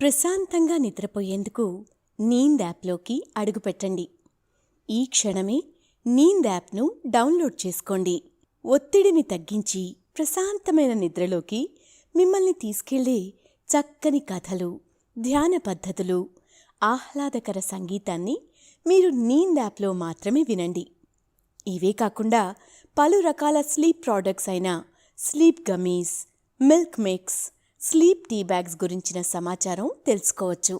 ప్రశాంతంగా నిద్రపోయేందుకు నీంద్ యాప్లోకి అడుగుపెట్టండి. ఈ క్షణమే నీంద్ యాప్ను డౌన్లోడ్ చేసుకోండి. ఒత్తిడిని తగ్గించి ప్రశాంతమైన నిద్రలోకి మిమ్మల్ని తీసుకెళ్లే చక్కని కథలు, ధ్యాన పద్ధతులు, ఆహ్లాదకర సంగీతాన్ని మీరు నీంద్ యాప్లో మాత్రమే వినండి. ఇవే కాకుండా పలు రకాల స్లీప్ ప్రోడక్ట్స్ అయిన sleep gummies, milk mix, sleep tea bags గురించిన సమాచారం తెలుసుకోవచ్చు.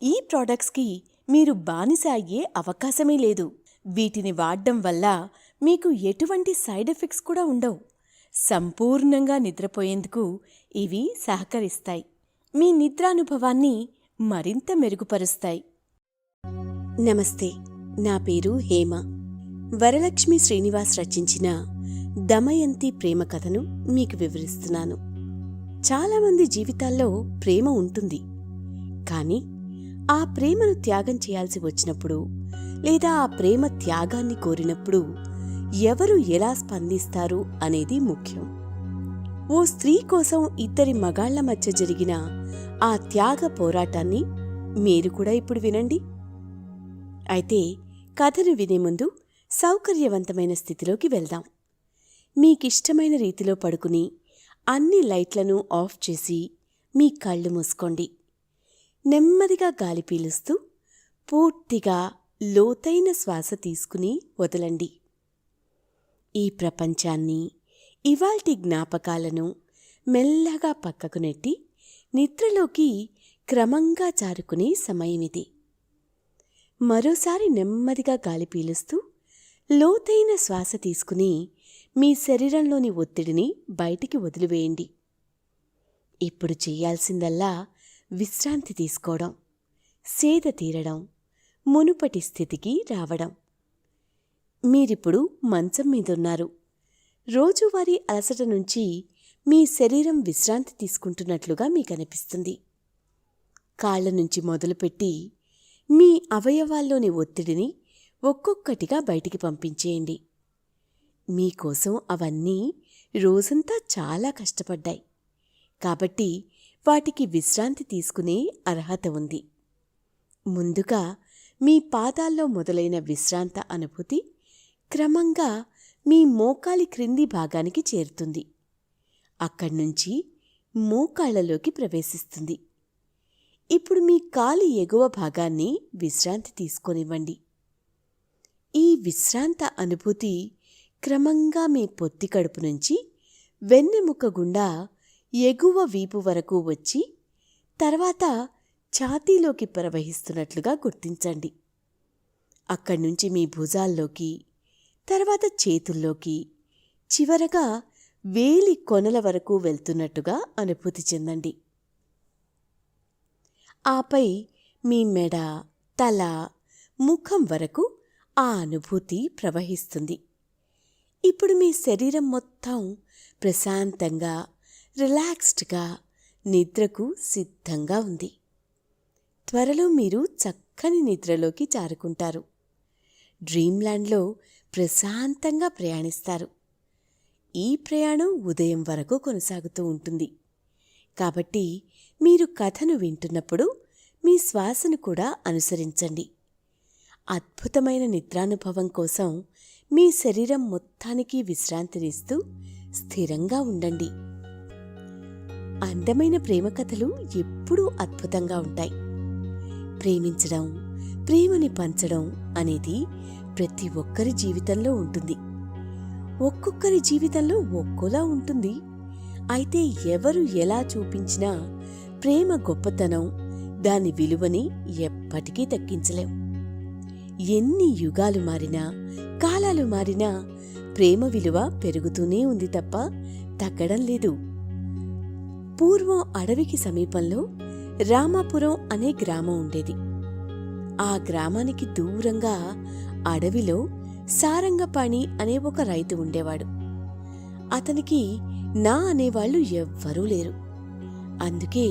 ఈ ప్రోడక్ట్స్కి మీరు బానిస అయ్యే అవకాశమే లేదు. వీటిని వాడడం వల్ల మీకు ఎటువంటి సైడ్ ఎఫెక్ట్స్ కూడా ఉండవు. సంపూర్ణంగా నిద్రపోయేందుకు ఇవి సహకరిస్తాయి. మీ నిద్రానుభవాన్ని మరింత మెరుగుపరుస్తాయి. నమస్తే, నా పేరు హేమ. వరలక్ష్మి శ్రీనివాస్ రచించిన దమయంతి ప్రేమ కథను మీకు వివరిస్తున్నాను. చాలామంది జీవితాల్లో ప్రేమ ఉంటుంది, కానీ ఆ ప్రేమను త్యాగం చేయాల్సి వచ్చినప్పుడు లేదా ఆ ప్రేమ త్యాగాన్ని కోరినప్పుడు ఎవరు ఎలా స్పందిస్తారు అనేది ముఖ్యం. ఓ స్త్రీ కోసం ఇద్దరి మగాళ్ల మధ్య జరిగిన ఆ త్యాగ పోరాటాన్ని మీరు కూడా ఇప్పుడు వినండి. అయితే కథను వినే ముందు సౌకర్యవంతమైన స్థితిలోకి వెళ్దాం. మీకిష్టమైన రీతిలో పడుకుని అన్ని లైట్లను ఆఫ్ చేసి మీ కళ్ళు మూసుకోండి. నెమ్మదిగా గాలి పీలుస్తూ పూర్తిగా లోతైన శ్వాస తీసుకుని వదలండి. ఈ ప్రపంచాన్ని, ఇవాల్టి జ్ఞాపకాలను మెల్లగా పక్కకు నెట్టి నిద్రలోకి క్రమంగా జారుకునే సమయమిది. మరోసారి నెమ్మదిగా గాలి పీలుస్తూ లోతైన శ్వాస తీసుకుని మీ శరీరంలోని ఒత్తిడిని బయటికి వదిలివేయండి. ఇప్పుడు చెయ్యాల్సిందల్లా విశ్రాంతి తీసుకోవడం, సేద తీరడం, మునుపటి స్థితికి రావడం. మీరిప్పుడు మంచం మీదున్నారు. రోజువారీ అలసట నుంచి మీ శరీరం విశ్రాంతి తీసుకుంటున్నట్లుగా మీకనిపిస్తుంది. కాళ్ల నుంచి మొదలుపెట్టి మీ అవయవాల్లోని ఒత్తిడిని ఒక్కొక్కటిగా బయటికి పంపించేయండి. మీకోసం అవన్నీ రోజంతా చాలా కష్టపడ్డాయి, కాబట్టి వాటికి విశ్రాంతి తీసుకునే అర్హత ఉంది. ముందుగా మీ పాదాల్లో మొదలైన విశ్రాంత అనుభూతి క్రమంగా మీ మోకాలి క్రింది భాగానికి చేరుతుంది. అక్కడ్నుంచి మోకాళ్లలోకి ప్రవేశిస్తుంది. ఇప్పుడు మీ కాలి ఎగువ భాగాన్ని విశ్రాంతి తీసుకోనివ్వండి. ఈ విశ్రాంత అనుభూతి క్రమంగా మీ పొత్తి కడుపు నుంచి వెన్నెముక గుండా ఎగువ వీపు వరకు వచ్చి తర్వాత ఛాతీలోకి ప్రవహిస్తున్నట్లుగా గుర్తించండి. అక్కడ్నుంచి మీ భుజాల్లోకి, తర్వాత చేతుల్లోకి, చివరగా వేలి కొనల వరకు వెళ్తున్నట్టుగా అనుభూతి చెందండి. ఆపై మీ మెడ, తల, ముఖం వరకు ఆ అనుభూతి ప్రవహిస్తుంది. ఇప్పుడు మీ శరీరం మొత్తం ప్రశాంతంగా, రిలాక్స్డ్గా నిద్రకు సిద్ధంగా ఉంది. త్వరలో మీరు చక్కని నిద్రలోకి జారుకుంటారు. డ్రీమ్ల్యాండ్లో ప్రశాంతంగా ప్రయాణిస్తారు. ఈ ప్రయాణం ఉదయం వరకు కొనసాగుతూ ఉంటుంది. కాబట్టి మీరు కథను వింటున్నప్పుడు మీ శ్వాసను కూడా అనుసరించండి. అద్భుతమైన నిద్రానుభవం కోసం మీ శరీరం మొత్తానికి విశ్రాంతినిస్తూ స్థిరంగా ఉండండి. అందమైన ప్రేమ కథలు ఎప్పుడూ అద్భుతంగా ఉంటాయి. ప్రేమించడం, ప్రేమని పంచడం అనేది ప్రతి ఒక్కరి జీవితంలో ఉంటుంది. ఒక్కొక్కరి జీవితంలో ఒక్కోలా ఉంటుంది. అయితే ఎవరు ఎలా చూపించినా ప్రేమ గొప్పతనం, దాని విలువని ఎప్పటికీ తగ్గించలేం. ఎన్ని యుగాలు మారినా, కాలాలు మారినా ప్రేమ విలువ పెరుగుతూనే ఉంది తప్ప తగ్గడం లేదు. పూర్వం అడవికి సమీపంలో రామాపురం అనే గ్రామం ఉండేది. ఆ గ్రామానికి దూరంగా అడవిలో సారంగపాణి అనే ఒక రైతు ఉండేవాడు. అతనికి నా అనేవాళ్లు ఎవ్వరూ లేరు. అందుకే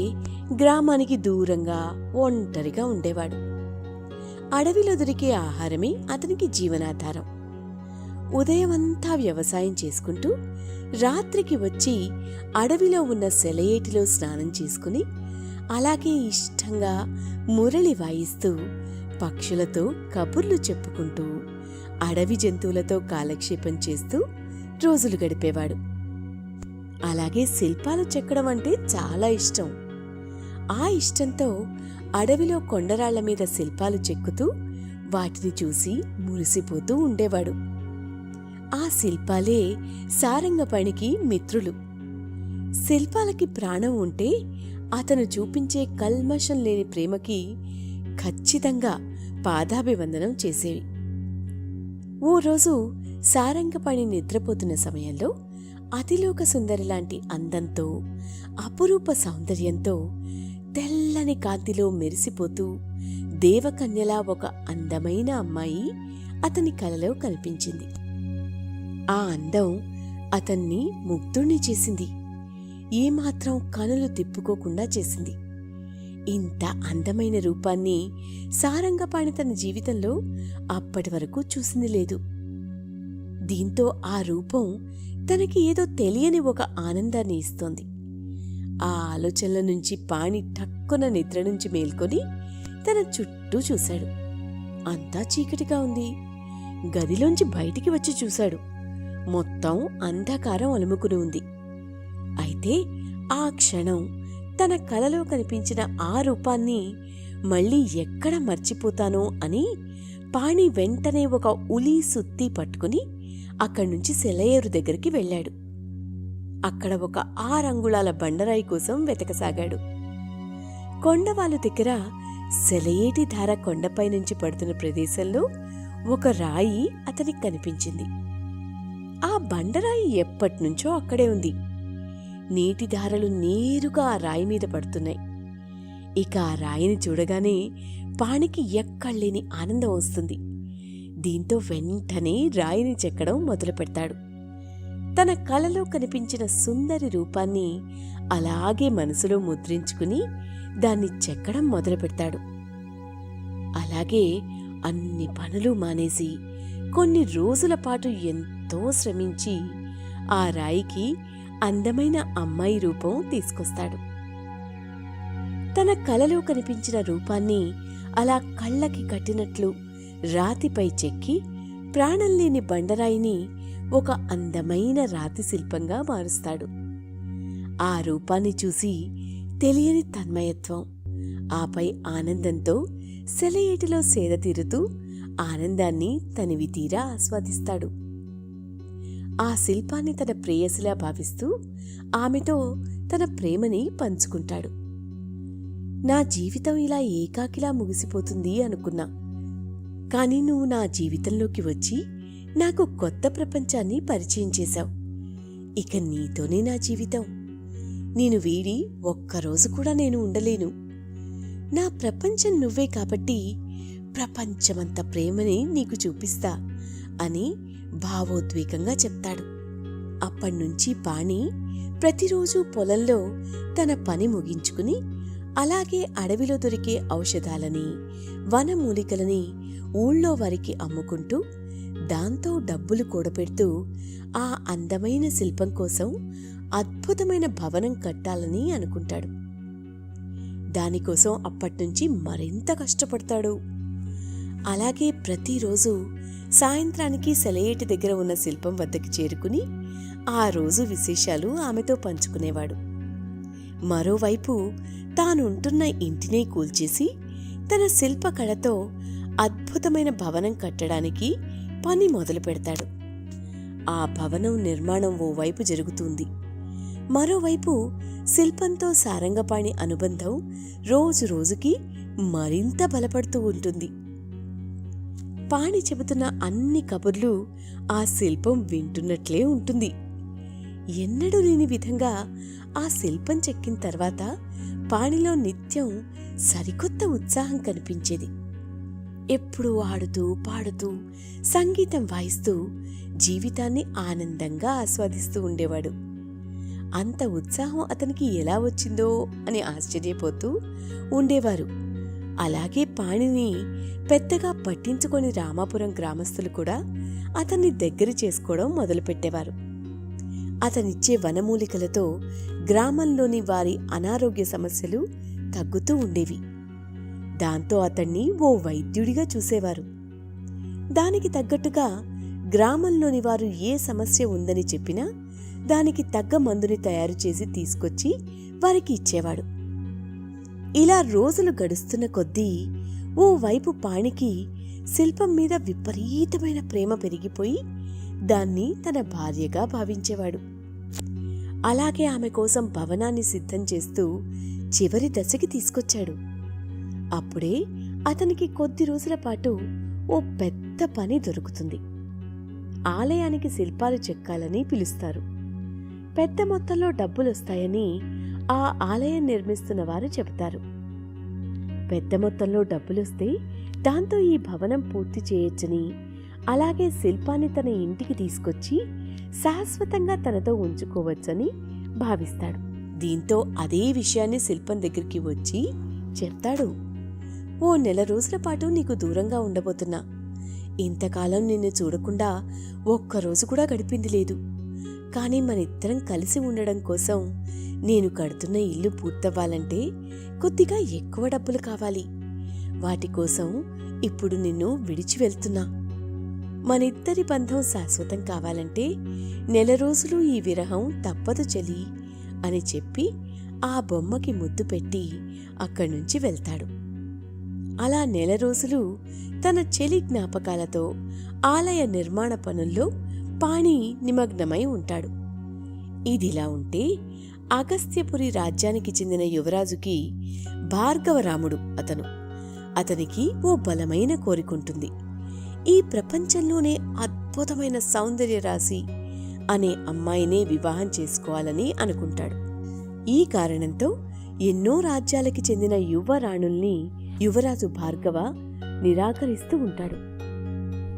గ్రామానికి దూరంగా ఒంటరిగా ఉండేవాడు. అడవిలో దొరికే ఆహారమే అతనికి జీవనాధారం. ఉదయమంతా వ్యవసాయం చేసుకుంటూ రాత్రికి వచ్చి అడవిలో ఉన్న సెలయేటిలో స్నానం చేసుకుని అలాగే ఇష్టంగా మురళి వాయిస్తూ పక్షులతో కబుర్లు చెప్పుకుంటూ అడవి జంతువులతో కాలక్షేపం చేస్తూ రోజులు గడిపేవాడు. అలాగే శిల్పాలు చెక్కడం అంటే చాలా ఇష్టం. ఆ ఇష్టంతో అడవిలో కొండరాళ్ల మీద శిల్పాలు చెక్కుతూ వాటిని చూసి మురిసిపోతూ ఉండేవాడు. ఆ శిల్పాలే సారంగపాణికి మిత్రులు. శిల్పాలకి ప్రాణం ఉంటే అతను చూపించే కల్మషం లేని ప్రేమకి ఖచ్చితంగా పాదాభివందనం చేసేవి. ఓ రోజు సారంగపాణి నిద్రపోతున్న సమయంలో అతిలోక సుందరిలాంటి అందంతో, అపురూప సౌందర్యంతో, తెల్లని కాంతిలో మెరిసిపోతూ దేవకన్యలా ఒక అందమైన అమ్మాయి అతని కలలో కనిపించింది. ఆ అందం అతన్ని ముగ్ధుణ్ణి చేసింది. ఏమాత్రం కనులు తిప్పుకోకుండా చేసింది. ఇంత అందమైన రూపాన్ని సారంగపాణి తన జీవితంలో అప్పటి వరకు చూసింది లేదు. దీంతో ఆ రూపం తనకి ఏదో తెలియని ఒక ఆనందాన్ని ఇస్తోంది. ఆ ఆలోచనల నుంచి పాణి టక్కున నిద్ర నుంచి మేల్కొని తన చుట్టూ చూశాడు. అంతా చీకటిగా ఉంది. గదిలోంచి బయటికి వచ్చి చూశాడు. మొత్తం అంధకారం అలుముకుని ఉంది. అయితే ఆ క్షణం తన కలలో కనిపించిన ఆ రూపాన్ని మళ్ళీ ఎక్కడ మర్చిపోతానో అని పాణి వెంటనే ఒక ఉలి సుత్తి పట్టుకుని అక్కడ్నుంచి సెలయేరు దగ్గరికి వెళ్ళాడు. అక్కడ ఒక 6 అంగుళాల బండరాయి కోసం వెతకసాగాడు. కొండవాలు దగ్గర సెలయేటి ధార కొండపై నుంచి పడుతున్న ప్రదేశంలో ఒక రాయి అతనికి కనిపించింది. ఆ బండరాయి ఎప్పటినుంచో అక్కడే ఉంది. నీటి ధారలు నేరుగా ఆ రాయి మీద పడుతున్నాయి. ఇక ఆ రాయిని చూడగానే పాణికి ఎక్కడలేని ఆనందం వస్తుంది. దీంతో వెంటనే రాయిని చెక్కడం మొదలు పెడతాడు. తన కలలో కనిపించిన సుందరి రూపాన్ని అలాగే మనసులో ముద్రించుకుని దాన్ని చెక్కడం మొదలు పెడతాడు. అలాగే అన్ని పనులు మానేసి కొన్ని రోజుల పాటు ఎంతో శ్రమించి ఆ రాయికి అందమైన అమ్మాయి రూపం తీసుకొస్తాడు. తన కలలో కనిపించిన రూపాన్ని అలా కళ్ళకి కట్టినట్లు రాతిపై చెక్కి ప్రాణం లేని బండరాయిని ఒక అందమైన రాతి శిల్పంగా మారుస్తాడు. ఆ రూపాన్ని చూసి తెలియని తన్మయత్వం, ఆపై ఆనందంతో సెలయేటిలో సేద తీరుతూ ఆనందాన్ని తనివి తీరా ఆస్వాదిస్తాడు. ఆ శిల్పాన్ని తన ప్రేయసిలా భావిస్తూ ఆమెతో తన ప్రేమని పంచుకుంటాడు. నా జీవితం ఇలా ఏకాకిలా ముగిసిపోతుంది అనుకున్నా. కాని నువ్వు నా జీవితంలోకి వచ్చి నాకు కొత్త ప్రపంచాన్ని పరిచయం చేశావు. ఇక నీతోనే నా జీవితం. నేను వీడి ఒక్కరోజు కూడా నేను ఉండలేను. నా ప్రపంచం నువ్వే కాబట్టి ప్రపంచమంత ప్రేమని నీకు చూపిస్తా అని భావోద్వేగంగా చెప్తాడు. అప్పణ్నుంచి పాణి ప్రతిరోజూ పొలంలో తన పని ముగించుకుని అలాగే అడవిలో దొరికే ఔషధాలని, వనమూలికలని ఊళ్ళో వారికి అమ్ముకుంటూ దాంతో డబ్బులు కూడపెడుతూ ఆ అందమైన శిల్పం కోసం అద్భుతమైన భవనం కట్టాలని అనుకుంటాడు. దానికోసం అప్పట్నుంచి మరింత కష్టపడతాడు. అలాగే ప్రతిరోజు సాయంత్రానికి సెలయేటి దగ్గర ఉన్న శిల్పం వద్దకి చేరుకుని ఆ రోజు విశేషాలు ఆమెతో పంచుకునేవాడు. మరోవైపు తానుంటున్న ఇంటినే కూల్చేసి తన శిల్పకళతో అద్భుతమైన భవనం కట్టడానికి పని మొదలు పెడతాడు. ఆ భవనం నిర్మాణం ఓవైపు జరుగుతుంది. మరోవైపు శిల్పంతో సారంగపాణి అనుబంధం రోజు రోజుకి మరింత బలపడుతూ ఉంటుంది. పాణి చెబుతున్న అన్ని కబుర్లు ఆ శిల్పం వింటున్నట్లే ఉంటుంది. ఎన్నడూ లేని విధంగా ఆ శిల్పం చెక్కిన తర్వాత పాణిలో నిత్యం సరికొత్త ఉత్సాహం కనిపించేది. ఎప్పుడూ ఆడుతూ పాడుతూ సంగీతం వాయిస్తూ జీవితాన్ని ఆనందంగా ఆస్వాదిస్తూ ఉండేవాడు. అంత ఉత్సాహం అతనికి ఎలా వచ్చిందో అని ఆశ్చర్యపోతూ ఉండేవారు. అలాగే పాణిని పెద్దగా పట్టించుకొని రామాపురం గ్రామస్తులు కూడా అతన్ని దగ్గర చేసుకోవడం మొదలుపెట్టేవారు. అతనిచ్చే వనమూలికలతో గ్రామంలోని వారి అనారోగ్య సమస్యలు తగ్గుతూ ఉండేవి. దాంతో అతన్ని ఓ వైద్యుడిగా చూసేవారు. దానికి తగ్గట్టుగా గ్రామంలోని వారు ఏ సమస్య ఉందని చెప్పినా దానికి తగ్గ మందుని తయారు చేసి తీసుకొచ్చి వారికి ఇచ్చేవాడు. ఇలా రోజులు గడుస్తున్న కొద్దీ ఓవైపు పాణికి శిల్పం మీద విపరీతమైన ప్రేమ పెరిగిపోయి దాన్ని తన భార్యగా భావించేవాడు. అలాగే ఆమె కోసం భవనాన్ని సిద్ధం చేస్తూ చివరి దశకి తీసుకొచ్చాడు. అప్పుడే అతనికి కొద్ది రోజుల పాటు ఓ పెద్ద పని దొరుకుతుంది. ఆలయానికి శిల్పాలు చెక్కాలని పిలుస్తారు. పెద్ద మొత్తంలో డబ్బులొస్తాయని ఆ ఆలయం నిర్మిస్తున్న వారు చెబుతారు. పెద్ద మొత్తంలో డబ్బులొస్తే దాంతో ఈ భవనం పూర్తి చేయొచ్చని, అలాగే శిల్పాన్ని తన ఇంటికి తీసుకొచ్చి శాశ్వతంగా తనతో ఉంచుకోవచ్చని భావిస్తాడు. దీంతో అదే విషయాన్ని శిల్పం దగ్గరికి వచ్చి చెప్తాడు. ఓ నెల రోజుల పాటు నీకు దూరంగా ఉండబోతున్నా. ఇంతకాలం నిన్ను చూడకుండా ఒక్కరోజు కూడా గడిపింది లేదు. కానీ మనిద్దరం కలిసి ఉండడం కోసం నేను కడుతున్న ఇల్లు పూర్తవ్వాలంటే కొద్దిగా ఎక్కువ డబ్బులు కావాలి. వాటి కోసం ఇప్పుడు నిన్ను విడిచి వెళ్తున్నా. మనిద్దరి బంధం శాశ్వతం కావాలంటే నెల రోజులు ఈ విరహం తప్పదు చెలి అని చెప్పి ఆ బొమ్మకి ముద్దు పెట్టి అక్కడ్నుంచి వెళ్తాడు. అలా నెల రోజులు తన చెలి జ్ఞాపకాలతో ఆలయ నిర్మాణ పనుల్లో పాణి నిమగ్నమై ఉంటాడు. ఇదిలా ఉంటే అగస్త్యపురి రాజ్యానికి చెందిన యువరాజుకి భార్గవరాముడు అతనికి ఓ బలమైన కోరికుంటుంది. ఈ ప్రపంచంలోనే అద్భుతమైన సౌందర్య రాశి అనే అమ్మాయినే వివాహం చేసుకోవాలని అనుకుంటాడు. ఈ కారణంతో ఎన్నో రాజ్యాలకి చెందిన యువరాణుల్ని యువరాజు భార్గవ నిరాకరిస్తూ ఉంటాడు.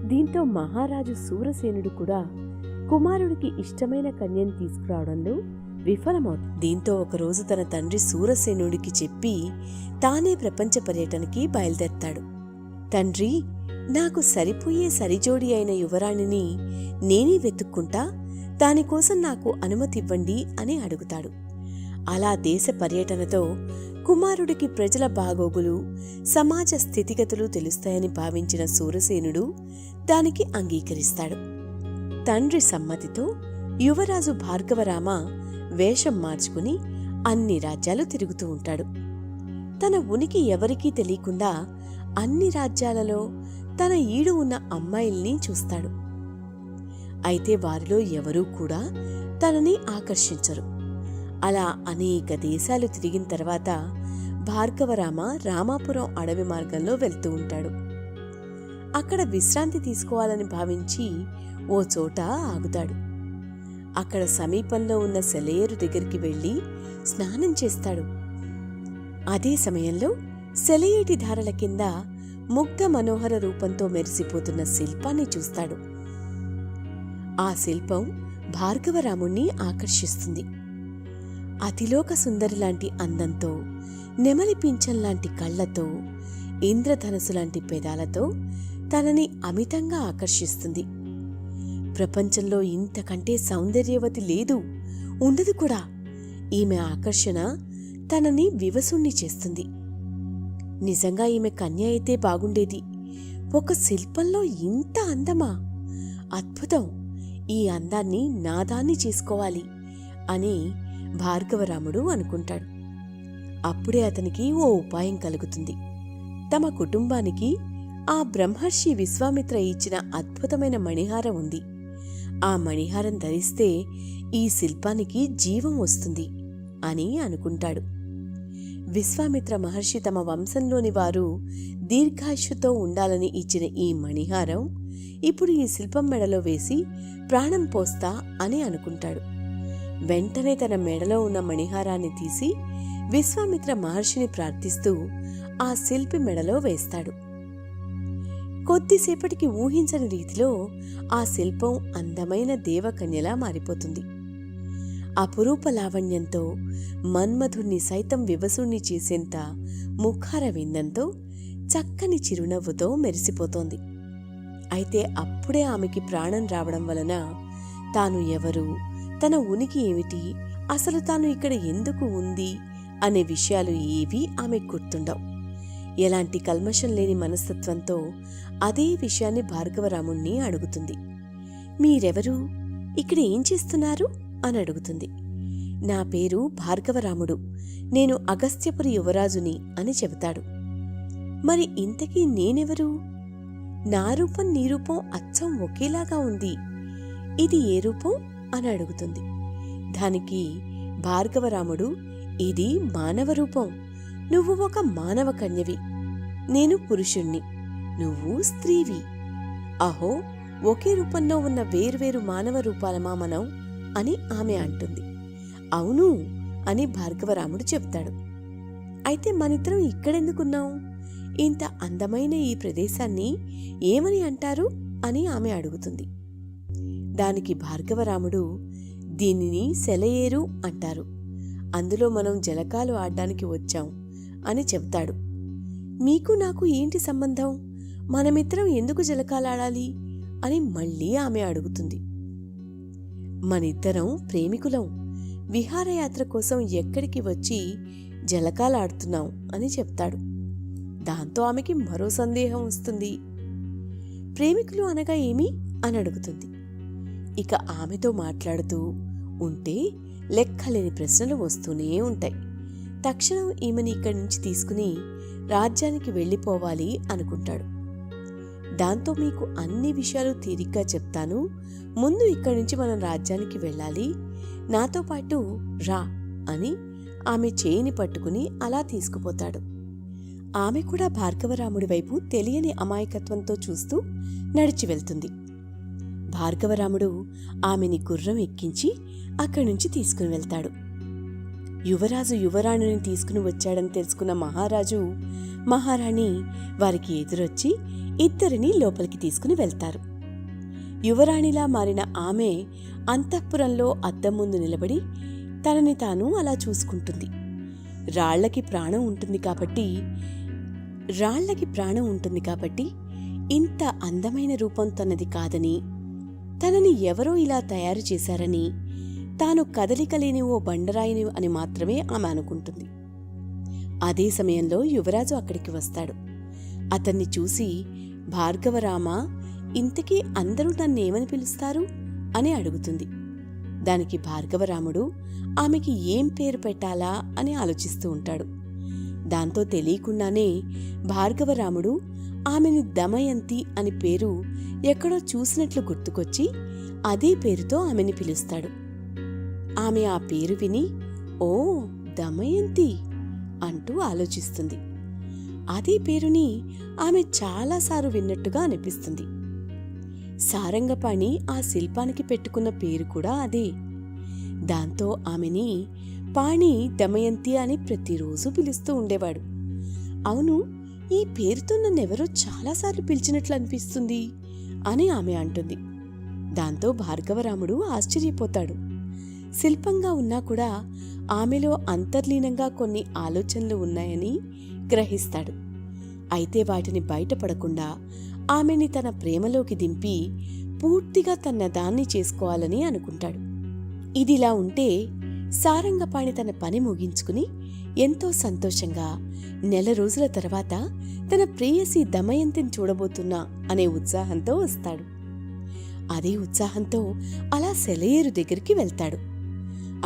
దీంతో మహారాజు సూరసేనుడు కూడా కుమారుడికి ఇష్టమైన కన్యను తీసుకురావడంలో విఫలమవుతుంది. దీంతో ఒకరోజు తన తండ్రి సూరసేనుడికి చెప్పి తానే ప్రపంచ పర్యటనకి బయలుదేరతాడు. తండ్రి, నాకు సరిపోయే సరిజోడి అయిన యువరాణిని నేనే వెతుక్కుంటా, దానికోసం నాకు అనుమతివ్వండి అని అడుగుతాడు. అలా దేశ పర్యటనతో కుమారుడికి ప్రజల బాగోగులు, సమాజ స్థితిగతులు తెలుస్తాయని భావించిన సూరసేనుడు దానికి అంగీకరిస్తాడు. తండ్రి సమ్మతితో యువరాజు భార్గవరామ వేషం మార్చుకుని అన్ని రాజ్యాలు తిరుగుతూ ఉంటాడు. తన ఉనికి ఎవరికీ తెలియకుండా అన్ని రాజ్యాలలో తన ఈడు ఉన్న అమ్మాయిల్ని చూస్తాడు. అయితే వారిలో ఎవరూ కూడా తనని ఆకర్షించరు. అలా అనేక దేశాలు తిరిగిన తర్వాత భార్గవరామ రామాపురం అడవి మార్గంలో వెళ్తూ ఉంటాడు. అక్కడ విశ్రాంతి తీసుకోవాలని భావించి ఓ చోట ఆగుతాడు. అక్కడ సమీపంలో ఉన్న సెలయేరు దగ్గరికి వెళ్లి స్నానం చేస్తాడు. అదే సమయంలో సెలయేటి ధారల కింద ముగ్ధ మనోహర రూపంతో మెరిసిపోతున్న శిల్పాన్ని చూస్తాడు. ఆ శిల్పం భార్గవరాముణ్ణి ఆకర్షిస్తుంది. అతిలోక సుందరిలాంటి అందంతో, నెమలి పింఛంలాంటి కళ్లతో, ఇంద్రధనస్సులాంటి పెదాలతో తనని అమితంగా ఆకర్షిస్తుంది. ప్రపంచంలో ఇంతకంటే సౌందర్యవతి లేదు, ఉండదు కూడా. ఈమె ఆకర్షణ తనని వివసుణ్ణి చేస్తుంది. నిజంగా ఈమె కన్య అయితే బాగుండేది. ఒక శిల్పంలో ఇంత అందమా? అద్భుతం! ఈ అందాన్ని నాదాన్ని చేసుకోవాలి అని భార్గవరాముడు అనుకుంటాడు. అప్పుడే అతనికి ఓ ఉపాయం కలుగుతుంది. తమ కుటుంబానికి ఆ బ్రహ్మర్షి విశ్వామిత్ర ఇచ్చిన అద్భుతమైన మణిహారం ఉంది. ఆ మణిహారం ధరిస్తే ఈ శిల్పానికి జీవం వస్తుంది అని అనుకుంటాడు. విశ్వామిత్ర మహర్షి తమ వంశంలోని వారు దీర్ఘాయుష్తో ఉండాలని ఇచ్చిన ఈ మణిహారం ఇప్పుడు ఈ శిల్పం మెడలో వేసి ప్రాణం పోస్తా అని అనుకుంటాడు. వెంటనే తన మెడలో ఉన్న మణిహారాన్ని తీసి విశ్వామిత్ర మహర్షిని ప్రార్థిస్తూ ఆ శిల్పి మెడలో వేస్తాడు. కొద్దిసేపటికి ఊహించని రీతిలో ఆ శిల్పం అందమైన దేవకన్యలా మారిపోతుంది. అపురూప లావణ్యంతో మన్మధుణ్ణి సైతం వివసుణ్ణి చేసేంత ముఖార విందంతో చక్కని చిరునవ్వుతో మెరిసిపోతోంది. అయితే అప్పుడే ఆమెకి ప్రాణం రావడం వలన తాను ఎవరు, తన ఉనికి ఏమిటి, అసలు తాను ఇక్కడ ఎందుకు ఉంది అనే విషయాలు ఏవీ ఆమె గుర్తుండవు. ఎలాంటి కల్మషం లేని మనస్తత్వంతో అదే విషయాన్ని భార్గవరాముణ్ణి అడుగుతుంది. మీరెవరు, ఇక్కడ ఏం చేస్తున్నారు అని అడుగుతుంది. నా పేరు భార్గవరాముడు, నేను అగస్త్యపురి యువరాజుని అని చెబుతాడు. మరి ఇంతకీ నేనెవరు? నా రూపం నీ రూపం అచ్చం ఒకేలాగా ఉంది, ఇది ఏ రూపం అని అడుగుతుంది. దానికి భార్గవరాముడు, ఇది మానవ రూపం, నువ్వు ఒక మానవ కన్యవి, నేను పురుషుణ్ణి, నువ్వు స్త్రీవి. అహో, ఒకే రూపంలో ఉన్న వేర్వేరు మానవ రూపాలమా మనం అని ఆమె అంటుంది. అవును అని భార్గవరాముడు చెప్తాడు. అయితే మనిద్దరం ఇక్కడెందుకున్నాం, ఇంత అందమైన ఈ ప్రదేశాన్ని ఏమని అంటారు అని ఆమె అడుగుతుంది. దానికి భార్గవరాముడు, దీనిని సెలయేరు అంటారు, అందులో మనం జలకాలు ఆడ్డానికి వచ్చాం అని చెప్తాడు. మీకు నాకు ఏంటి సంబంధం, మనమిద్దరం ఎందుకు జలకాలాడాలి అని మళ్ళీ ఆమె అడుగుతుంది. మనిద్దరం ప్రేమికులం, విహారయాత్ర కోసం ఎక్కడికి వచ్చి జలకాలాడుతున్నాం అని చెప్తాడు. దాంతో ఆమెకి మరో సందేహం వస్తుంది. ప్రేమికులు అనగా ఏమి అని అడుగుతుంది. ఇక ఆమెతో మాట్లాడుతూ ఉంటే లెక్కలేని ప్రశ్నలు వస్తూనే ఉంటాయి. తక్షణం ఈమెని ఇక్కడి నుంచి తీసుకుని రాజ్యానికి వెళ్ళిపోవాలి అనుకుంటాడు. దాంతో మీకు అన్ని విషయాలు తీరిగ్గా చెప్తాను, ముందు ఇక్కడి నుంచి మనం రాజ్యానికి వెళ్ళాలి, నాతో పాటు రా అని ఆమె చేయిని పట్టుకుని అలా తీసుకుపోతాడు. ఆమె కూడా భార్గవరాముడి వైపు తెలియని అమాయకత్వంతో చూస్తూ నడిచి వెళ్తుంది. భార్గవరాముడు ఆమెని గుర్రం ఎక్కించి అక్కడి నుంచి తీసుకుని వెళ్తాడు. యువరాజు యువరాణిని తీసుకుని వచ్చాడని తెలుసుకున్న మహారాజు మహారాణి వారికి ఎదురొచ్చి ఇద్దరిని లోపలికి తీసుకుని వెళ్తారు. యువరాణిలా మారిన ఆమె అంతఃపురంలో అద్దం ముందు నిలబడి తనని తాను అలా చూసుకుంటుంది. రాళ్లకి ప్రాణం ఉంటుంది కాబట్టి ఇంత అందమైన రూపం తనది కాదని, తనని ఎవరో ఇలా తయారు చేశారని, తాను కదలికలేని ఓ బండరాయిని అని మాత్రమే ఆమె అనుకుంటుంది. అదే సమయంలో యువరాజు అక్కడికి వస్తాడు. అతన్ని చూసి, భార్గవరామ, ఇంతకీ అందరూ నన్నేమని పిలుస్తారు అని అడుగుతుంది. దానికి భార్గవరాముడు ఆమెకి ఏం పేరు పెట్టాలా అని ఆలోచిస్తూ ఉంటాడు. దాంతో తెలియకుండానే భార్గవరాముడు ఆమెని దమయంతి అని పేరు ఎక్కడో చూసినట్లు గుర్తుకొచ్చి అదే పేరుతో ఆమెని పిలుస్తాడు. ఆమె ఆ పేరు విని, ఓ దమయంతి అంటూ ఆలోచిస్తుంది. అదే పేరుని ఆమె చాలాసార్లు విన్నట్టుగా అనిపిస్తుంది. సారంగపాణి ఆ శిల్పానికి పెట్టుకున్న పేరు కూడా అదే. దాంతో ఆమెని పాణి దమయంతి అని ప్రతిరోజు పిలుస్తూ ఉండేవాడు. అవును, ఈ పేరుతో నన్నెవరో చాలాసార్లు పిలిచినట్లు అనిపిస్తుంది అని ఆమె అంటుంది. దాంతో భార్గవరాముడు ఆశ్చర్యపోతాడు. శిల్పంగా ఉన్నా కూడా ఆమెలో అంతర్లీనంగా కొన్ని ఆలోచనలు ఉన్నాయని గ్రహిస్తాడు. అయితే వాటిని బయటపడకుండా ఆమెని తన ప్రేమలోకి దింపి పూర్తిగా తన దాన్ని చేసుకోవాలని అనుకుంటాడు. ఇదిలా ఉంటే సారంగపాణి తన పని ముగించుకుని ఎంతో సంతోషంగా నెల రోజుల తర్వాత తన ప్రేయసి దమయంతిని చూడబోతున్నా అనే ఉత్సాహంతో వస్తాడు. అదే ఉత్సాహంతో అలా సెలయేరు దగ్గరికి వెళ్తాడు.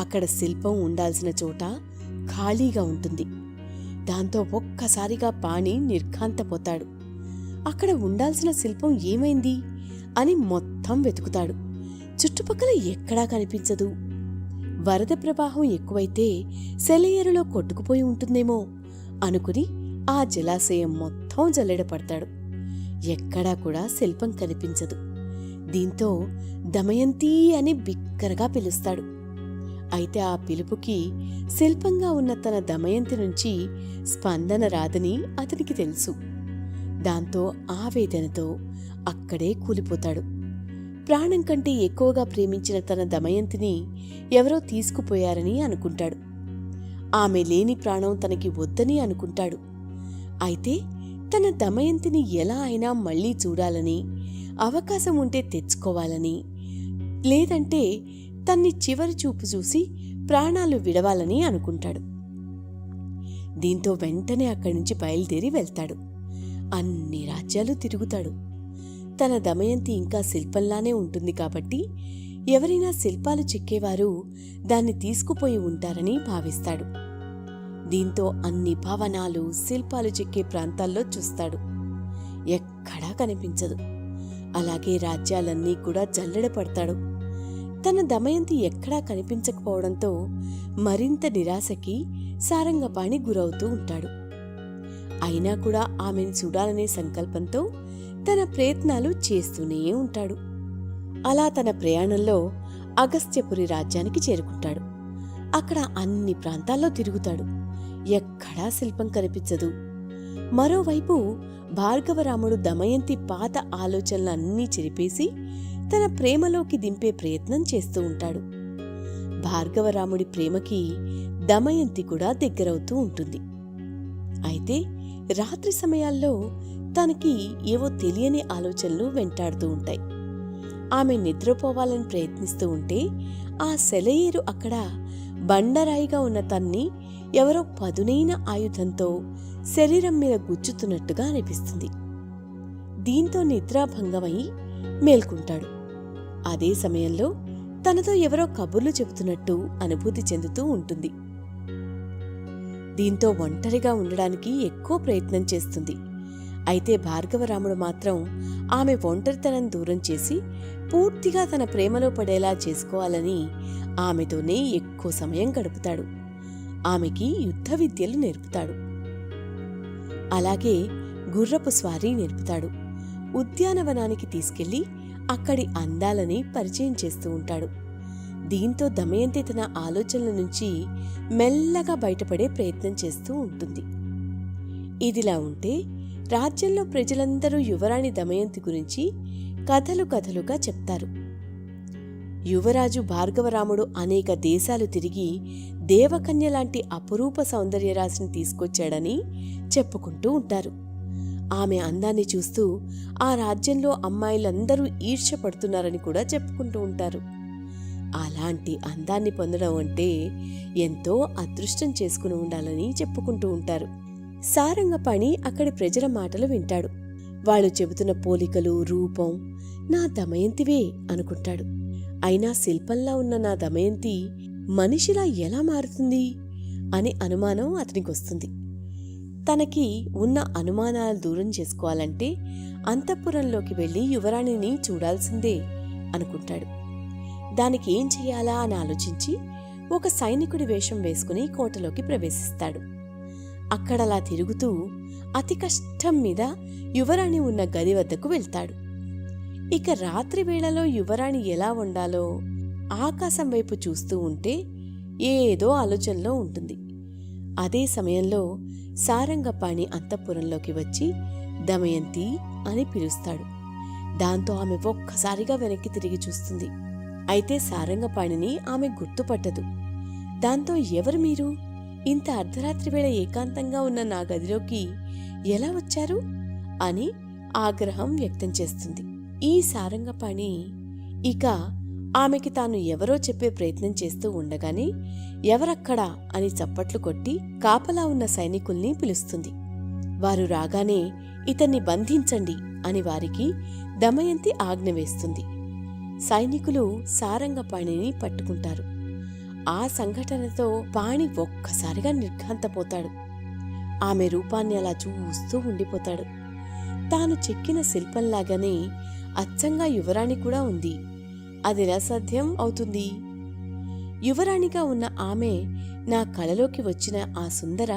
అక్కడ శిల్పం ఉండాల్సిన చోట ఖాళీగా ఉంటుంది. దాంతో ఒక్కసారిగా పాణి నిర్ఘాంతపోతాడు. అక్కడ ఉండాల్సిన శిల్పం ఏమైంది అని మొత్తం వెతుకుతాడు. చుట్టుపక్కల ఎక్కడా కనిపించదు. వరద ప్రవాహం ఎక్కువైతే సెలయేరులో కొట్టుకుపోయి ఉంటుందేమో అనుకుని ఆ జలాశయం మొత్తం జల్లెడపడతాడు. ఎక్కడా కూడా శిల్పం కనిపించదు. దీంతో దమయంతి అని బిక్కరగా పిలుస్తాడు. అయితే ఆ పిలుపుకి శిల్పంగా ఉన్న తన దమయంతి నుంచి స్పందన రాదని అతనికి తెలుసు. దాంతో ఆవేదనతో అక్కడే కూలిపోతాడు. ప్రాణం కంటే ఎక్కువగా ప్రేమించిన తన దమయంతిని ఎవరో తీసుకుపోయారని అనుకుంటాడు. ఆమె లేని ప్రాణం తనకి వద్దని అనుకుంటాడు. అయితే తన దమయంతిని ఎలా అయినా మళ్లీ చూడాలని, అవకాశం ఉంటే తెచ్చుకోవాలని, లేదంటే తన్ని చివరి చూపు చూసి ప్రాణాలు విడవాలని అనుకుంటాడు. దీంతో వెంటనే అక్కడి నుంచి బయలుదేరి వెళ్తాడు. అన్ని రాజ్యాలు తిరుగుతాడు. తన దమయంతి ఇంకా శిల్పంలానే ఉంటుంది కాబట్టి ఎవరైనా శిల్పాలు చెక్కేవారు దాన్ని తీసుకుపోయి ఉంటారని భావిస్తాడు. దీంతో అన్ని భవనాలు, శిల్పాలు చెక్కే ప్రాంతాల్లో చూస్తాడు. ఎక్కడా కనిపించదు. అలాగే రాజ్యాలన్నీ కూడా జల్లెడపడతాడు. తన దమయంతి ఎక్కడా కనిపించకపోవడంతో మరింత నిరాశకి సారంగపాణి గురవుతూ ఉంటాడు. అయినా కూడా ఆమెను చూడాలనే సంకల్పంతో తన ప్రయత్నాలు చేస్తూనే ఉంటాడు. అలా తన ప్రయాణంలో అగస్త్యపురి రాజ్యానికి చేరుకుంటాడు. అక్కడ అన్ని ప్రాంతాల్లో తిరుగుతాడు. ఎక్కడా శిల్పం కనిపించదు. మరోవైపు భార్గవరాముడు దమయంతి పాత ఆలోచనలన్నీ చెరిపేసి తన ప్రేమలోకి దింపే ప్రయత్నం చేస్తూ ఉంటాడు. భార్గవరాముడి ప్రేమకి దమయంతి కూడా దగ్గరవుతూ ఉంటుంది. అయితే రాత్రి సమయాల్లో తనకి ఏవో తెలియని ఆలోచనలు వెంటాడుతూ ఉంటాయి. ఆమె నిద్రపోవాలని ప్రయత్నిస్తూ ఉంటే ఆ సెలయేరు అక్కడ బండరాయిగా ఉన్న తన్ని ఎవరో పదునైన ఆయుధంతో శరీరం మీద గుచ్చుతున్నట్టుగా అనిపిస్తుంది. దీంతో నిద్రాభంగమై మేల్కుంటాడు. అదే సమయంలో తనతో ఎవరో కబుర్లు చెబుతున్నట్టు అనుభూతి చెందుతూ ఉంటుంది. దీంతో ఒంటరిగా ఉండడానికి ఎక్కువ ప్రయత్నం చేస్తుంది. అయితే భార్గవరాముడు మాత్రం ఆమె ఒంటరితనం దూరం చేసి పూర్తిగా తన ప్రేమలో పడేలా చేసుకోవాలని ఆమెతోనే ఎక్కువ సమయం గడుపుతాడు. ఆమెకి యుద్ధ విద్యలు నేర్పుతాడు. అలాగే గుర్రపు స్వారీ నేర్పుతాడు. ఉద్యానవనానికి తీసుకెళ్లి అక్కడి అందాలని పరిచయం చేస్తూ ఉంటాడు. దీంతో దమయంతి తన ఆలోచనల నుంచి మెల్లగా బయటపడే ప్రయత్నం చేస్తూ ఉంటుంది. ఇదిలా ఉంటే రాజ్యంలో ప్రజలందరూ యువరాణి దమయంతి గురించి కథలుగా చెప్తారు. యువరాజు భార్గవరాముడు అనేక దేశాలు తిరిగి దేవకన్య లాంటి అపురూప సౌందర్యరాశిని తీసుకొచ్చాడని చెప్పుకుంటూ ఉంటారు. ఆమె అందాన్ని చూస్తూ ఆ రాజ్యంలో అమ్మాయిలందరూ ఈర్ష్యపడుతున్నారని కూడా చెప్పుకుంటూ ఉంటారు. అలాంటి అందాన్ని పొందడం అంటే ఎంతో అదృష్టం చేసుకుని ఉండాలని చెప్పుకుంటూ ఉంటారు. సారంగపాణి అక్కడి ప్రజల మాటలు వింటాడు. వాళ్ళు చెబుతున్న పోలికలు, రూపం నా దమయంతివే అనుకుంటాడు. అయినా శిల్పంలా ఉన్న నా దమయంతి మనిషిలా ఎలా మారుతుంది అని అనుమానం అతనికొస్తుంది. తనకి ఉన్న అనుమానాలు దూరం చేసుకోవాలంటే అంతఃపురంలోకి వెళ్లి యువరాణిని చూడాల్సిందే అనుకుంటాడు. దానికి ఏం చెయ్యాలా అని ఆలోచించి ఒక సైనికుడి వేషం వేసుకుని కోటలోకి ప్రవేశిస్తాడు. అక్కడలా తిరుగుతూ అతి కష్టం మీద యువరాణి ఉన్న గది వద్దకు వెళ్తాడు. ఇక రాత్రి వేళలో యువరాణి ఎలా ఉండాలో ఆకాశం వైపు చూస్తూ ఉంటే ఏదో ఆలోచనలో ఉంటుంది. అదే సమయంలో సారంగపాణి అంతఃపురంలోకి వచ్చి దమయంతి అని పిలుస్తాడు. దాంతో ఆమె ఒక్కసారిగా వెనక్కి తిరిగి చూస్తుంది. అయితే సారంగపాణిని ఆమె గుర్తుపట్టదు. దాంతో ఎవరు మీరు? ఇంత అర్ధరాత్రి వేళ ఏకాంతంగా ఉన్న నా గదిలోకి ఎలా వచ్చారు అని ఆగ్రహం వ్యక్తం చేస్తుంది. ఈ సారంగపాణి ఇక ఆమెకి తాను ఎవరో చెప్పే ప్రయత్నం చేస్తూ ఉండగానే ఎవరక్కడా అని చప్పట్లు కొట్టి కాపలా ఉన్న సైనికుల్ని పిలుస్తుంది. వారు రాగానే ఇతన్ని బంధించండి అని వారికి దమయంతి ఆజ్ఞ వేస్తుంది. సైనికులు సారంగపాణిని పట్టుకుంటారు. ఆ సంఘటనతో పాణి ఒక్కసారిగా నిర్ఘాంతపోతాడు. ఆమె రూపాన్ని అలా చూస్తూ ఉండిపోతాడు. తాను చెక్కిన శిల్పంలాగానే అచ్చంగా యువరాణి కూడా ఉంది. అదెలా సాధ్యం అవుతుంది? యువరాణిగా ఉన్న ఆమె నా కలలోకి వచ్చిన ఆ సుందర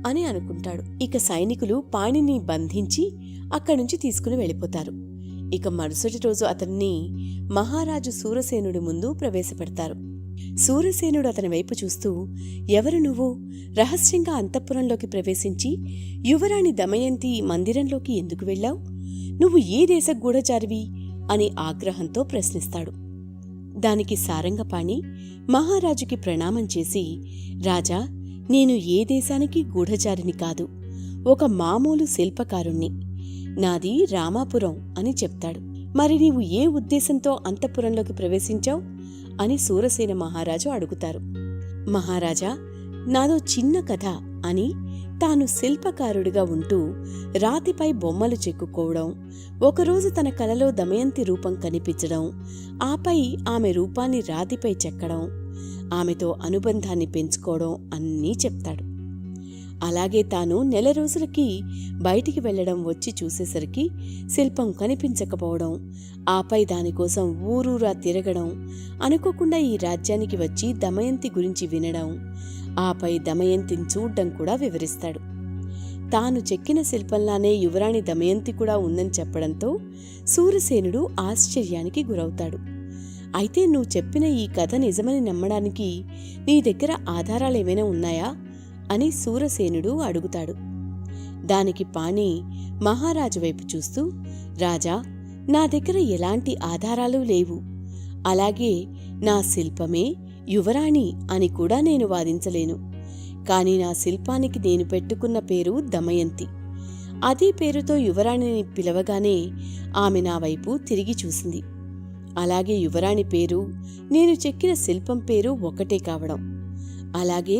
అని అనుకుంటాడు. ఇక సైనికులు పాణిని బంధించి అక్కడి నుంచి తీసుకుని వెళ్ళిపోతారు. ఇక మరుసటి రోజు అతన్ని మహారాజు సూరసేనుడి ముందు ప్రవేశపెడతారు. సూరసేనుడు అతని వైపు చూస్తూ, ఎవరు నువ్వు? రహస్యంగా అంతఃపురంలోకి ప్రవేశించి యువరాణి దమయంతి మందిరంలోకి ఎందుకు వెళ్ళావు? నువ్వు ఏ దేశ గూఢచారివి అని ఆగ్రహంతో ప్రశ్నిస్తాడు. దానికి సారంగపాణి మహారాజుకి ప్రణామం చేసి, రాజా, నేను ఏ దేశానికి గూఢచారిని కాదు, ఒక మామూలు శిల్పకారుణ్ణి. నాది రామాపురం అని చెప్తాడు. మరి నీవు ఏ ఉద్దేశంతో అంతఃపురంలోకి ప్రవేశించావు అని సూరసేన మహారాజు అడుగుతారు. మహారాజా, నాదో చిన్న కథ అని తాను శిల్పకారుడిగా ఉంటూ రాతిపై బొమ్మలు చెక్కుకోవడం, ఒకరోజు తన కలలో దమయంతి రూపం కనిపించడం, ఆపై ఆమె రూపాన్ని రాతిపై చెక్కడం, ఆమెతో అనుబంధాన్ని పెంచుకోవడం అన్నీ చెప్తాడు. అలాగే తాను నెల రోజులకి బయటికి వెళ్లడం, వచ్చి చూసేసరికి శిల్పం కనిపించకపోవడం, ఆపై దానికోసం ఊరూరా తిరగడం, అనుకోకుండా ఈ రాజ్యానికి వచ్చి దమయంతి గురించి వినడం, ఆపై దమయంతిని చూడ్డం కూడా వివరిస్తాడు. తాను చెక్కిన శిల్పంలానే యువరాణి దమయంతి కూడా ఉందని చెప్పడంతో సూరసేనుడు ఆశ్చర్యానికి గురవుతాడు. అయితే నువ్వు చెప్పిన ఈ కథ నిజమని నమ్మడానికి నీ దగ్గర ఆధారాలేమైనా ఉన్నాయా అని సూరసేనుడు అడుగుతాడు. దానికి పాణి మహారాజు వైపు చూస్తూ, రాజా, నా దగ్గర ఎలాంటి ఆధారాలు లేవు. అలాగే నా శిల్పమే యువరాణి అని కూడా నేను వాదించలేను. కాని నా శిల్పానికి నేను పెట్టుకున్న పేరు దమయంతి. అదే పేరుతో యువరాణిని పిలవగానే ఆమె నా వైపు తిరిగి చూసింది. అలాగే యువరాణి పేరు, నేను చెక్కిన శిల్పం పేరు ఒకటే కావడం, అలాగే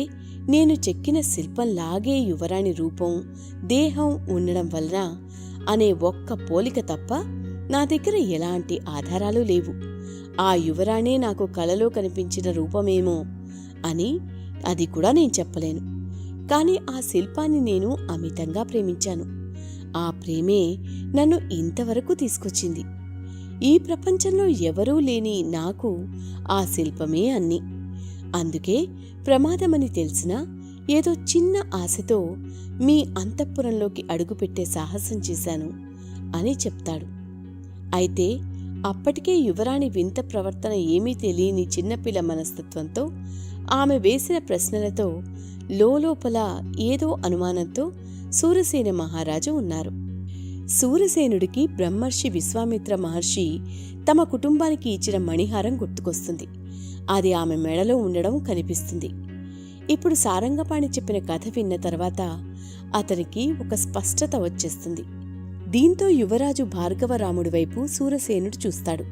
నేను చెక్కిన శిల్పంలాగే యువరాణి రూపం, దేహం ఉండడం వలన అనే ఒక్క పోలిక తప్ప నా దగ్గర ఎలాంటి ఆధారాలు లేవు. ఆ యువరాణే నాకు కలలో కనిపించిన రూపమేమో అని అది కూడా నేను చెప్పలేను. కాని ఆ శిల్పాన్ని నేను అమితంగా ప్రేమించాను. ఆ ప్రేమే నన్ను ఇంతవరకు తీసుకొచ్చింది. ఈ ప్రపంచంలో ఎవరూ లేని నాకు ఆ శిల్పమే అన్ని. అందుకే ప్రమాదమని తెలిసినా ఏదో చిన్న ఆశతో మీ అంతఃపురంలోకి అడుగుపెట్టే సాహసం చేశాను అని చెప్తాడు. అయితే అప్పటికే యువరాణి వింత ప్రవర్తన ఏమీ తెలియని చిన్నపిల్ల మనస్తత్వంతో, ఆమె వేసిన ప్రశ్నలతో లోలోపల ఏదో అనుమానంతో సూరసేన మహారాజు ఉన్నారు. సూరసేనుడికి బ్రహ్మర్షి విశ్వామిత్ర మహర్షి తమ కుటుంబానికి ఇచ్చిన మణిహారం గుర్తుకొస్తుంది. అది ఆమె మెడలో ఉండడం కనిపిస్తుంది. ఇప్పుడు సారంగపాణి చెప్పిన కథ విన్న తర్వాత అతనికి ఒక స్పష్టత వచ్చేస్తుంది. దీంతో యువరాజు భార్గవరాముడి వైపు సూరసేనుడు చూస్తాడు.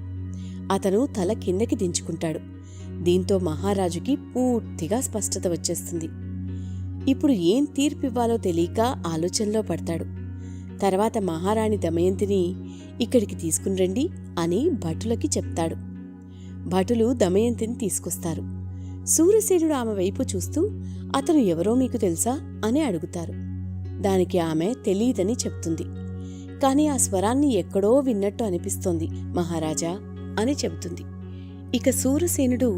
అతను తల కిందకి దించుకుంటాడు. దీంతో మహారాజుకి పూర్తిగా స్పష్టత వచ్చేస్తుంది. ఇప్పుడు ఏం తీర్పివ్వాలో తెలియక ఆలోచనలో పడతాడు. తర్వాత మహారాణి దమయంతిని ఇక్కడికి తీసుకుని రండి అని భటులకి చెప్తాడు. భటులు దమయంతిని తీసుకొస్తారు. సూరసేనుడు ఆమె వైపు చూస్తూ, అతను ఎవరో మీకు తెలుసా అని అడుగుతారు. దానికి ఆమె తెలీదని చెప్తుంది. కాని ఆ స్వరాన్ని ఎక్కడో విన్నట్టు అనిపిస్తోంది మహారాజా అని చెబుతుంది. ఇక సూరసేనుడు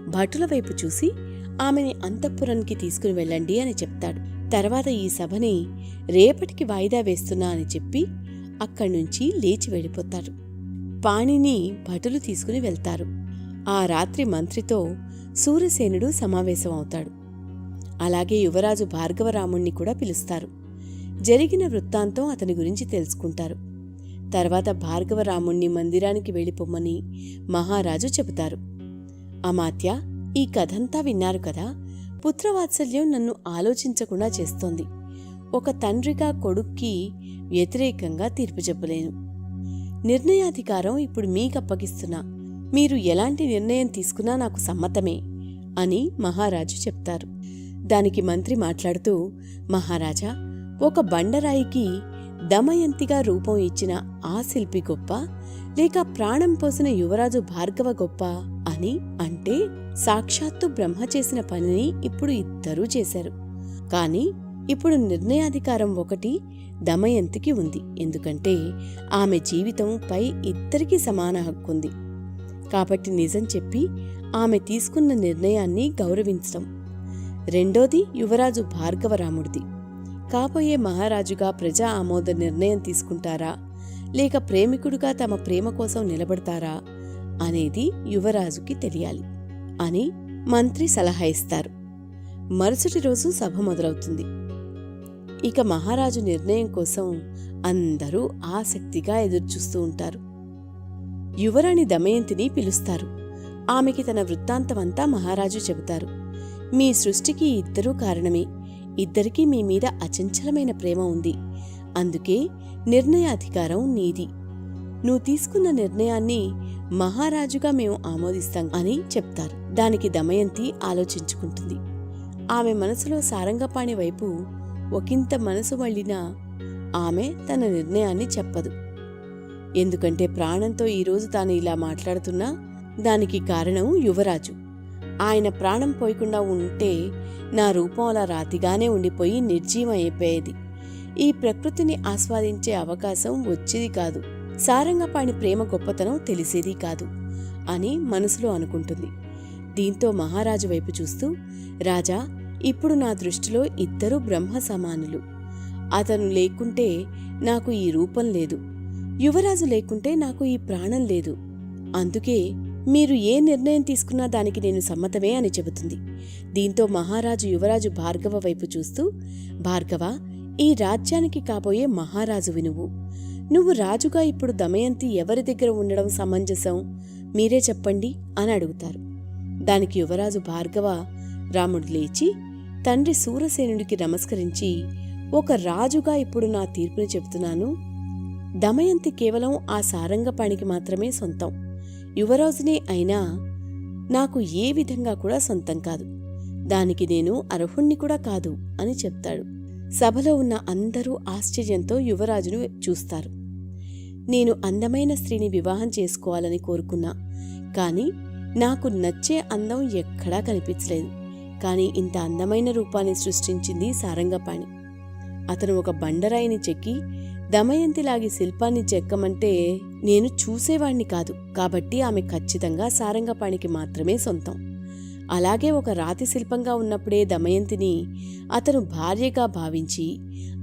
భటుల వైపు చూసి ఆమెని అంతఃపురానికి తీసుకుని వెళ్ళండి అని చెప్తాడు. తర్వాత ఈ సభని రేపటికి వాయిదా వేస్తున్నా అని చెప్పి అక్కడ్నుంచి లేచి వెళ్ళిపోతాడు. పాణిని భటులు తీసుకుని వెళ్తారు. ఆ రాత్రి మంత్రితో సూరసేనుడు సమావేశం అవుతాడు. అలాగే యువరాజు భార్గవరాముణ్ణి కూడా పిలుస్తారు. జరిగిన వృత్తాంతం అతని గురించి తెలుసుకుంటారు. తర్వాత భార్గవరాముణ్ణి మందిరానికి వెళ్ళిపోమ్మని మహారాజు చెబుతారు. అమాత్య, ఈ కథంతా విన్నారు కదా. పుత్రవాత్సల్యం నన్ను ఆలోచించకుండా చేస్తోంది. ఒక తండ్రిగా కొడుక్కి వ్యతిరేకంగా తీర్పు చెప్పలేను. నిర్ణయాధికారం ఇప్పుడు మీకప్పగిస్తున్నా. మీరు ఎలాంటి నిర్ణయం తీసుకున్నా నాకు సమ్మతమే అని మహారాజు చెప్తారు. దానికి మంత్రి మాట్లాడుతూ, మహారాజా, ఒక బండరాయికి దమయంతిగా రూపం ఇచ్చిన ఆ శిల్పి గొప్ప, లేక ప్రాణం పోసిన యువరాజు భార్గవ గొప్ప అని అంటే సాక్షాత్తు బ్రహ్మ చేసిన పనిని ఇప్పుడు ఇద్దరూ చేశారు. కాని ఇప్పుడు నిర్ణయాధికారం ఒకటి దమయంతికి ఉంది. ఎందుకంటే ఆమె జీవితం పై ఇద్దరికీ సమాన హక్కుంది. కాబట్టి నిజం చెప్పి ఆమె తీసుకున్న నిర్ణయాన్ని గౌరవించడం. రెండోది యువరాజు భార్గవరాముడిది. కాబోయే మహారాజుగా ప్రజా ఆమోద నిర్ణయం తీసుకుంటారా, లేక ప్రేమికుడుగా తమ ప్రేమ కోసం నిలబడతారా అనేది యువరాజుకి తెలియాలి అని మంత్రి సలహా ఇస్తారు. మరుసటి రోజు సభ మొదలవుతుంది. ఇక మహారాజు నిర్ణయం కోసం అందరూ ఆసక్తిగా ఎదురుచూస్తూ ఉంటారు. యువరాణి దమయంతిని పిలుస్తారు. ఆమెకి తన వృత్తాంతమంతా మహారాజు చెబుతారు. మీ సృష్టికి ఇద్దరూ కారణమే. ఇద్దరికీ మీ మీద అచంచలమైన ప్రేమ ఉంది. అందుకే నిర్ణయాధికారం నీది. నువ్వు తీసుకున్న నిర్ణయాన్ని మహారాజుగా మేము ఆమోదిస్తాం అని చెప్తారు. దానికి దమయంతి ఆలోచించుకుంటుంది. ఆమె మనసులో సారంగపాణి వైపు ఒకంత మనసు మళ్ళినా ఆమె తన నిర్ణయాన్ని చెప్పదు. ఎందుకంటే ప్రాణంతో ఈరోజు తాను ఇలా మాట్లాడుతున్నా దానికి కారణం యువరాజు. ఆయన ప్రాణం పోయకుండా ఉంటే నా రూపం అలా రాతిగానే ఉండిపోయి నిర్జీవం అయిపోయేది. ఈ ప్రకృతిని ఆస్వాదించే అవకాశం వచ్చేది కాదు. సారంగపాణి ప్రేమ గొప్పతనం తెలిసేది కాదు అని మనసులో అనుకుంటుంది. దీంతో మహారాజు వైపు చూస్తూ, రాజా, ఇప్పుడు నా దృష్టిలో ఇద్దరూ బ్రహ్మ సమానులు. అతను లేకుంటే నాకు ఈ రూపం లేదు, యువరాజు లేకుంటే నాకు ఈ ప్రాణం లేదు. అందుకే మీరు ఏ నిర్ణయం తీసుకున్నా దానికి నేను సమ్మతమే అని చెబుతుంది. దీంతో మహారాజు యువరాజు భార్గవ వైపు చూస్తూ, భార్గవ, ఈ రాజ్యానికి కాబోయే మహారాజువి నువ్వు రాజుగా ఇప్పుడు దమయంతి ఎవరి దగ్గర ఉండడం సమంజసం, మీరే చెప్పండి అని అడుగుతారు. దానికి యువరాజు భార్గవ రాముడు లేచి తండ్రి సూరసేనుడికి నమస్కరించి, ఒక రాజుగా ఇప్పుడు నా తీర్పుని చెబుతున్నాను. దమయంతి కేవలం ఆ సారంగపాణికి మాత్రమే సొంతం. యువరాజునే అయినా నాకు ఏ విధంగా కూడా సొంతం కాదు. దానికి నేను అర్హుణ్ణి కూడా కాదు అని చెప్తాడు. సభలో ఉన్న అందరూ ఆశ్చర్యంతో యువరాజును చూస్తారు. నేను అందమైన స్త్రీని వివాహం చేసుకోవాలని కోరుకున్నా, కాని నాకు నచ్చే అందం ఎక్కడా కనిపించలేదు. కాని ఇంత అందమైన రూపాన్ని సృష్టించింది సారంగపాణి. అతను ఒక బండరాయిని చెక్కి దమయంతిలాగి శిల్పాన్ని చెక్కమంటే నేను చూసేవాణ్ణి కాదు. కాబట్టి ఆమె ఖచ్చితంగా సారంగపాణికి మాత్రమే సొంతం. అలాగే ఒక రాతి శిల్పంగా ఉన్నప్పుడే దమయంతిని అతను భార్యగా భావించి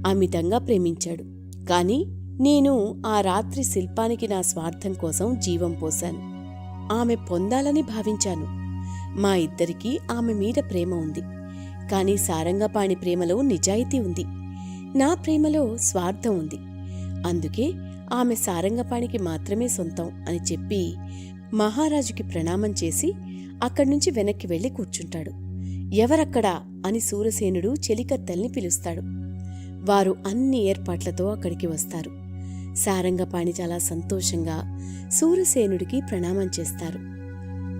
అమితంగా ప్రేమించాడు. కాని నేను ఆ రాత్రి శిల్పానికి నా స్వార్థం కోసం జీవం పోశాను. ఆమె పొందాలని భావించాను. మా ఇద్దరికీ ఆమె మీద ప్రేమ ఉంది. కాని సారంగపాణి ప్రేమలో నిజాయితీ ఉంది, నా ప్రేమలో స్వార్థం ఉంది. అందుకే ఆమె సారంగపాణికి మాత్రమే సొంతం అని చెప్పి మహారాజుకి ప్రణామం చేసి అక్కడ్నుంచి వెనక్కి వెళ్లి కూర్చుంటాడు. ఎవరక్కడా అని సూరసేనుడు చెలికత్తెల్ని పిలుస్తాడు. వారు అన్ని ఏర్పాట్లతో అక్కడికి వస్తారు. సారంగపాణి చాలా సంతోషంగా సూరసేనుడికి ప్రణామం చేస్తారు.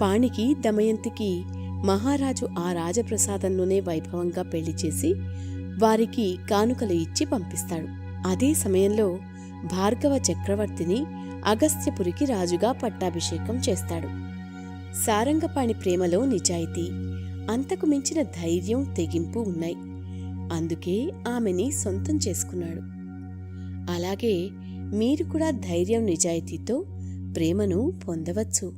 పాణికి దమయంతికి మహారాజు ఆ రాజప్రసాదంలోనే వైభవంగా పెళ్లి చేసి వారికి కానుకలు ఇచ్చి పంపిస్తాడు. అదే సమయంలో భార్గవ చక్రవర్తిని అగస్త్యపురికి రాజుగా పట్టాభిషేకం చేస్తాడు. సారంగపాణి ప్రేమలో నిజాయితీ, అంతకు మించిన ధైర్యం, తెగింపు ఉన్నాయి. అందుకే ఆమెని సొంతం చేసుకున్నాడు. అలాగే మీరు కూడా ధైర్యం, నిజాయితీతో ప్రేమను పొందవచ్చు.